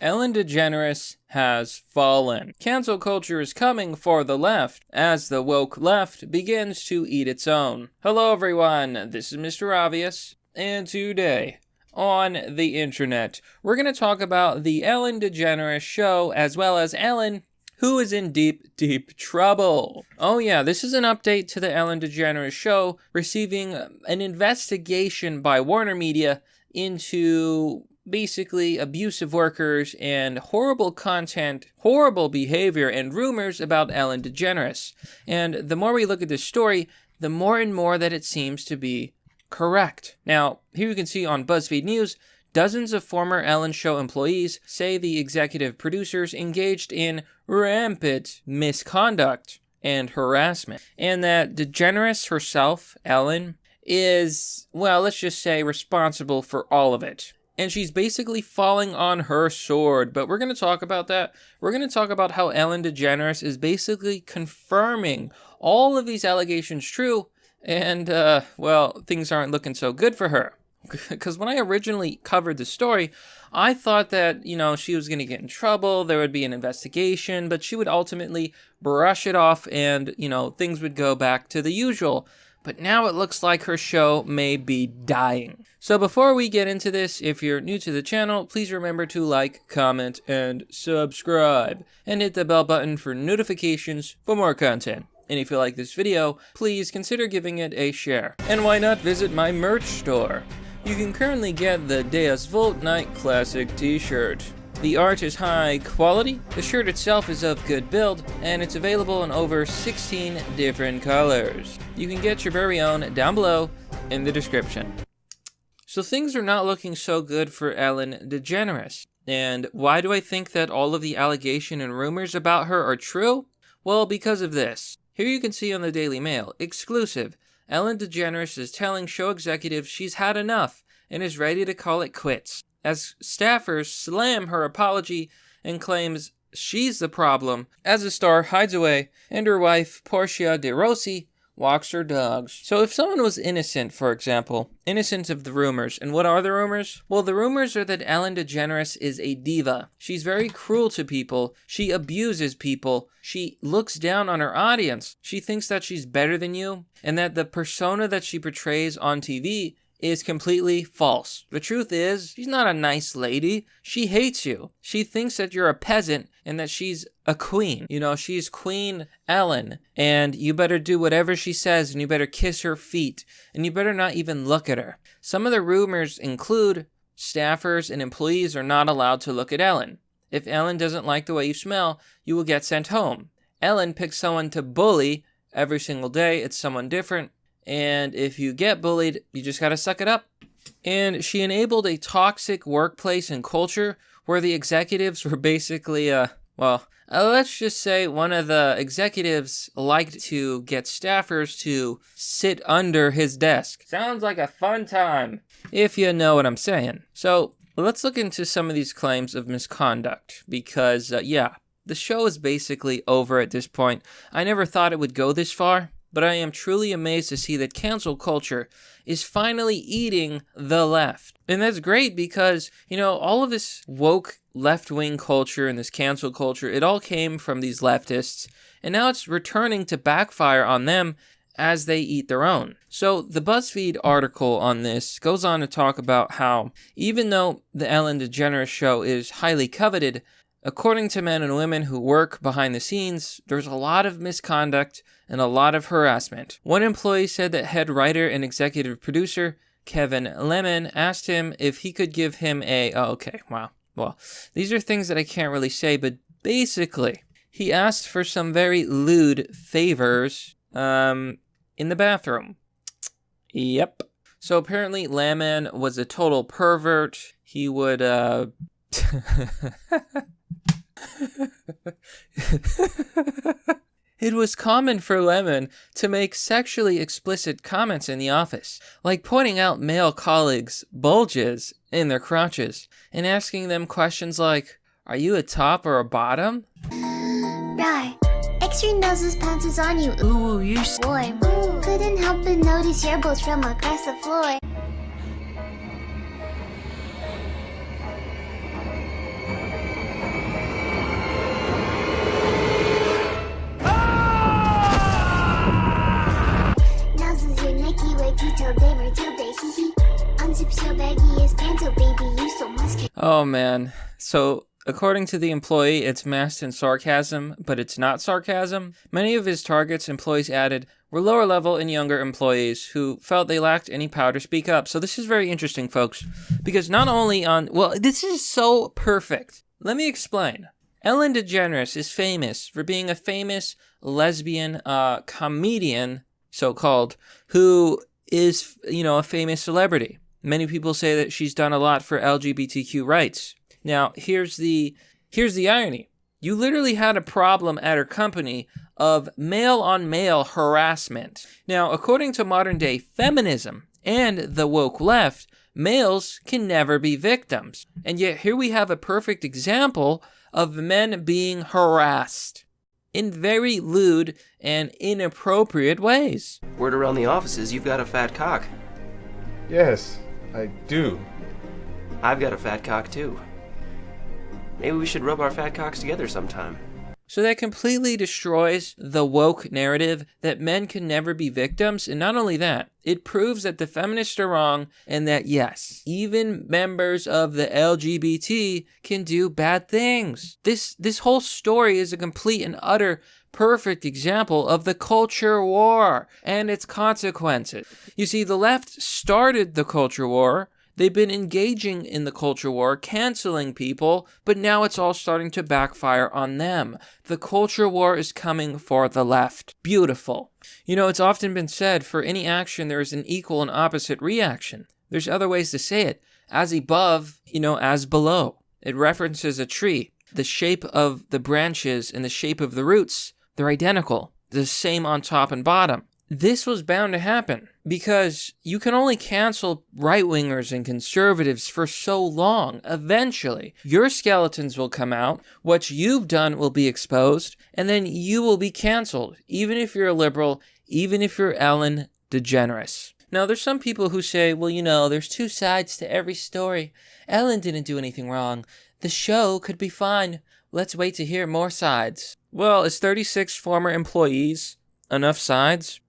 Ellen DeGeneres has fallen. Cancel culture is coming for the left as the woke left begins to eat its own. Hello everyone, this is Mr. Obvious, and today on the internet, we're going to talk about the Ellen DeGeneres show as well as Ellen, who is in deep, deep trouble. Oh yeah, this is an update to the Ellen DeGeneres show, receiving an investigation by Warner Media into basically abusive workers and horrible content, horrible behavior, and rumors about Ellen DeGeneres. And the more we look at this story, the more and more that it seems to be correct. Now, here you can see on BuzzFeed News, dozens of former Ellen Show employees say the executive producers engaged in rampant misconduct and harassment, and that DeGeneres herself, Ellen, is, well, let's just say responsible for all of it. And she's basically falling on her sword, but we're going to talk about that. We're going to talk about how Ellen DeGeneres is basically confirming all of these allegations true, and, well, things aren't looking so good for her. Because when I originally covered the story, I thought that, she was going to get in trouble, there would be an investigation, but she would ultimately brush it off and, things would go back to the usual. But now it looks like her show may be dying. So before we get into this, if you're new to the channel, please remember to like, comment, and subscribe. And hit the bell button for notifications for more content. And if you like this video, please consider giving it a share. And why not visit my merch store? You can currently get the Deus Vult Night Classic t-shirt. The art is high quality, the shirt itself is of good build, and it's available in over 16 different colors. You can get your very own down below in the description. So things are not looking so good for Ellen DeGeneres. And why do I think that all of the allegation and rumors about her are true? Well, because of this. Here you can see on the Daily Mail, exclusive, Ellen DeGeneres is telling show executives she's had enough and is ready to call it quits, as staffers slam her apology and claims she's the problem as the star hides away and her wife, Portia de Rossi, walks her dogs. So if someone was innocent, for example, innocent of the rumors, and what are the rumors? Well, the rumors are that Ellen DeGeneres is a diva. She's very cruel to people. She abuses people. She looks down on her audience. She thinks that she's better than you, and that the persona that she portrays on TV is completely false. The truth is, she's not a nice lady. She hates you. She thinks that you're a peasant and that she's a queen. She's Queen Ellen, and you better do whatever she says, and you better kiss her feet, and you better not even look at her. Some of the rumors include staffers and employees are not allowed to look at Ellen. If Ellen doesn't like the way you smell, you will get sent home. Ellen picks someone to bully every single day. It's someone different. And if you get bullied, you just gotta suck it up. And she enabled a toxic workplace and culture where the executives were basically, let's just say one of the executives liked to get staffers to sit under his desk. Sounds like a fun time, if you know what I'm saying. So let's look into some of these claims of misconduct because, the show is basically over at this point. I never thought it would go this far. But I am truly amazed to see that cancel culture is finally eating the left. And that's great because, all of this woke left-wing culture and this cancel culture, it all came from these leftists. And now it's returning to backfire on them as they eat their own. So the BuzzFeed article on this goes on to talk about how even though the Ellen DeGeneres show is highly coveted, according to men and women who work behind the scenes, there's a lot of misconduct and a lot of harassment. One employee said that head writer and executive producer Kevin Lemon asked him if he could give him Well, these are things that I can't really say, but basically, he asked for some very lewd favors in the bathroom. Yep. So apparently Lemon was a total pervert. He would, It was common for Lemon to make sexually explicit comments in the office, like pointing out male colleagues' bulges in their crotches, and asking them questions like, "Are you a top or a bottom?" Right. Extra noses pants is on you. Ooh, you're boy. Couldn't help but notice your bones from across the floor. Oh, man. So, according to the employee, it's masked in sarcasm, but it's not sarcasm. Many of his targets, employees added, were lower level and younger employees who felt they lacked any power to speak up. So this is very interesting, folks, because not only this is so perfect. Let me explain. Ellen DeGeneres is famous for being a famous lesbian comedian, so-called, who is, a famous celebrity. Many people say that she's done a lot for LGBTQ rights. Now, here's the irony. You literally had a problem at her company of male-on-male harassment. Now, according to modern-day feminism and the woke left, males can never be victims. And yet here we have a perfect example of men being harassed in very lewd and inappropriate ways. Word around the office is you've got a fat cock. Yes, I do. I've got a fat cock too. Maybe we should rub our fat cocks together sometime. So that completely destroys the woke narrative that men can never be victims. And not only that, it proves that the feminists are wrong and that, yes, even members of the LGBT can do bad things. This whole story is a complete and utter perfect example of the culture war and its consequences. You see, the left started the culture war. They've been engaging in the culture war, canceling people, but now it's all starting to backfire on them. The culture war is coming for the left. Beautiful. It's often been said, for any action, there is an equal and opposite reaction. There's other ways to say it. As above, as below. It references a tree. The shape of the branches and the shape of the roots, they're identical. The same on top and bottom. This was bound to happen because you can only cancel right-wingers and conservatives for so long. Eventually, your skeletons will come out, what you've done will be exposed, and then you will be canceled, even if you're a liberal, even if you're Ellen DeGeneres. Now, there's some people who say, well, there's two sides to every story. Ellen didn't do anything wrong. The show could be fine. Let's wait to hear more sides. Well, is 36 former employees enough sides?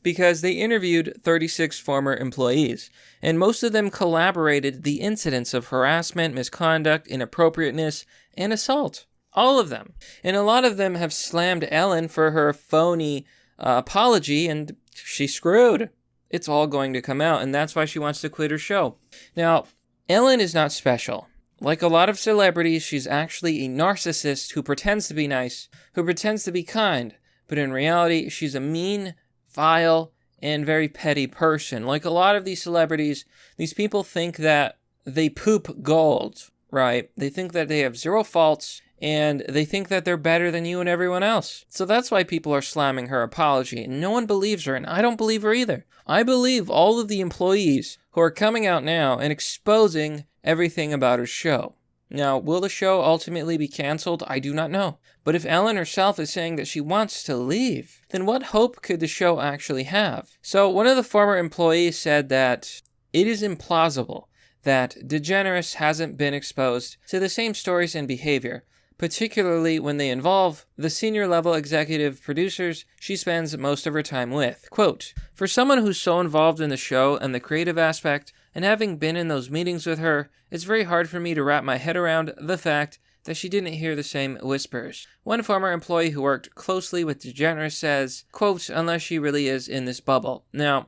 Because they interviewed 36 former employees, and most of them collaborated the incidents of harassment, misconduct, inappropriateness, and assault. All of them. And a lot of them have slammed Ellen for her phony apology, and she's screwed. It's all going to come out, and that's why she wants to quit her show. Now, Ellen is not special. Like a lot of celebrities, she's actually a narcissist who pretends to be nice, who pretends to be kind, but in reality, she's a mean, vile, and very petty person. Like a lot of these celebrities, these people think that they poop gold, right? They think that they have zero faults, and they think that they're better than you and everyone else. So that's why people are slamming her apology, and no one believes her, and I don't believe her either. I believe all of the employees who are coming out now and exposing everything about her show. Now, will the show ultimately be canceled? I do not know. But if Ellen herself is saying that she wants to leave, then what hope could the show actually have? So one of the former employees said that it is implausible that DeGeneres hasn't been exposed to the same stories and behavior, particularly when they involve the senior level executive producers she spends most of her time with. Quote, for someone who's so involved in the show and the creative aspect, and having been in those meetings with her, it's very hard for me to wrap my head around the fact that she didn't hear the same whispers. One former employee who worked closely with DeGeneres says, quote, unless she really is in this bubble. Now,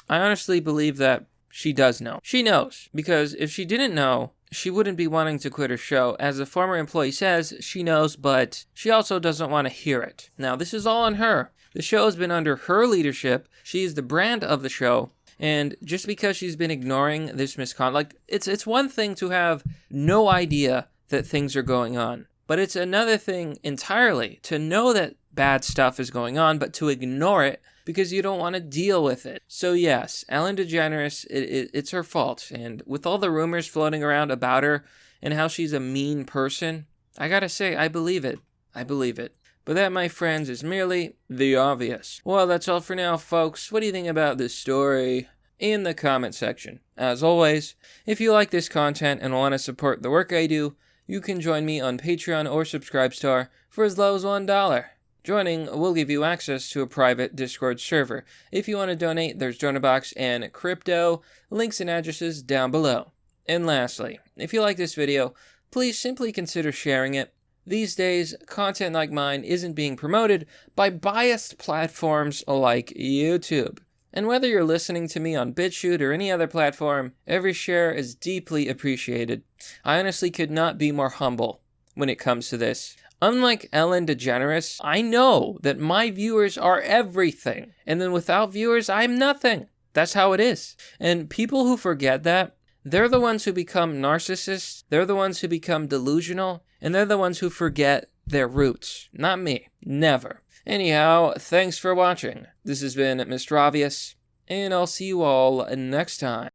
I honestly believe that she does know. She knows, because if she didn't know, she wouldn't be wanting to quit her show. As the former employee says, she knows, but she also doesn't want to hear it. Now, this is all on her. The show has been under her leadership. She is the brand of the show. And just because she's been ignoring this misconduct, it's one thing to have no idea that things are going on. But it's another thing entirely to know that bad stuff is going on, but to ignore it because you don't want to deal with it. So yes, Ellen DeGeneres, it's her fault. And with all the rumors floating around about her and how she's a mean person, I gotta say, I believe it. I believe it. But that, my friends, is merely the obvious. Well, that's all for now, folks. What do you think about this story? In the comment section. As always, if you like this content and want to support the work I do, you can join me on Patreon or Subscribestar for as low as $1. Joining will give you access to a private Discord server. If you want to donate, there's Donorbox and crypto. Links and addresses down below. And lastly, if you like this video, please simply consider sharing it. These days, content like mine isn't being promoted by biased platforms like YouTube. And whether you're listening to me on BitChute or any other platform, every share is deeply appreciated. I honestly could not be more humble when it comes to this. Unlike Ellen DeGeneres, I know that my viewers are everything. And then without viewers, I'm nothing. That's how it is. And people who forget that, they're the ones who become narcissists, they're the ones who become delusional, and they're the ones who forget their roots. Not me. Never. Anyhow, thanks for watching. This has been Mr. Obvious, and I'll see you all next time.